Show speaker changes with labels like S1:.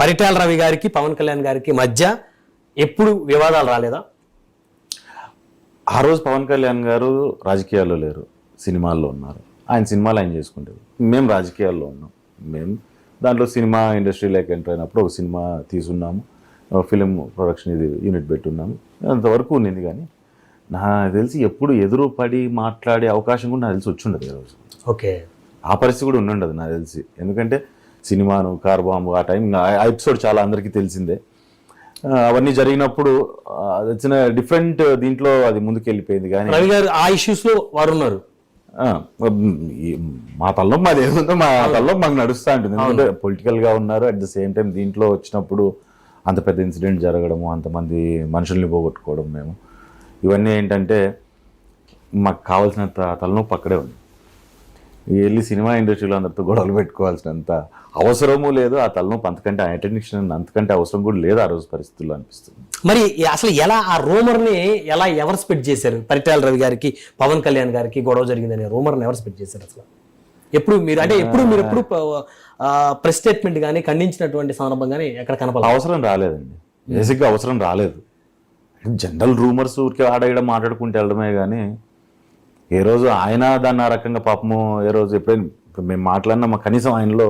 S1: పరిటాల రవి గారికి పవన్ కళ్యాణ్ గారికి మధ్య ఎప్పుడు వివాదాలు రాలేదా?
S2: ఆ రోజు పవన్ కళ్యాణ్ గారు రాజకీయాల్లో లేరు, సినిమాల్లో ఉన్నారు. ఆయన సినిమాలు ఆయన చేసుకుంటారు, మేము రాజకీయాల్లో ఉన్నాం. మేము దాంట్లో సినిమా ఇండస్ట్రీలోకి ఎంటర్ అయినప్పుడు ఒక సినిమా తీసున్నాము, ఫిలిం ప్రొడక్షన్ ఇది యూనిట్ పెట్టున్నాము. అంతవరకు ఉన్నింది. కానీ నాకు తెలిసి ఎప్పుడు ఎదురు పడి మాట్లాడే అవకాశం కూడా నాకు తెలిసి వచ్చి ఉండదు ఈ రోజు.
S1: ఓకే,
S2: ఆ పరిస్థితి కూడా ఉండుండదు నాకు తెలిసి. ఎందుకంటే సినిమాను, కార్ బాంబు, ఆ టైం ఆ ఎపిసోడ్ చాలా అందరికీ తెలిసిందే. అవన్నీ జరిగినప్పుడు అది వచ్చిన డిఫరెంట్ దీంట్లో అది ముందుకు వెళ్ళిపోయింది. కానీ
S1: రవి గారు ఆ ఇష్యూస్ లో వారు ఉన్నారు.
S2: మా తల్లో మాది ఏముందో మా తల్లో మాకు నడుస్తూ ఉంటుంది. ఎందుకంటే పొలిటికల్గా ఉన్నారు, అట్ ద సేమ్ టైం దీంట్లో వచ్చినప్పుడు అంత పెద్ద ఇన్సిడెంట్ జరగడము, అంతమంది మనుషుల్ని పోగొట్టుకోవడం, మేము ఇవన్నీ ఏంటంటే మాకు కావాల్సినంత తలనొప్పి అక్కడే ఉంది. వెళ్ళి సినిమా ఇండస్ట్రీలో అందరితో గొడవలు పెట్టుకోవాల్సినంత అవసరము లేదు. ఆ తలనొప్పి అంతకంటే అటెన్షన్ అంతకంటే అవసరం కూడా లేదు ఆ రోజు పరిస్థితుల్లో అనిపిస్తుంది.
S1: మరి అసలు ఎలా ఆ రూమర్ని ఎవరు స్ప్రెడ్ చేశారు? పరిటాల రవి గారికి పవన్ కళ్యాణ్ గారికి గొడవ జరిగిందనే రూమర్ని ఎవరు స్ప్రెడ్ చేశారు అసలు? ఎప్పుడు మీరు ప్రెస్ స్టేట్మెంట్ కానీ ఖండించినటువంటి సందర్భం కానీ ఎక్కడ కనపడలేదు?
S2: అవసరం రాలేదండి, బేసిక్గా అవసరం రాలేదు. జనరల్ రూమర్స్ ఊరికే ఆడేయడం, మాట్లాడుకుంటూ వెళ్ళడమే. కానీ ఏ రోజు ఆయన దాన్ని ఆ రకంగా పాపము ఏ రోజు ఎప్పుడైనా మేము మాట్లాడినా కనీసం ఆయనలో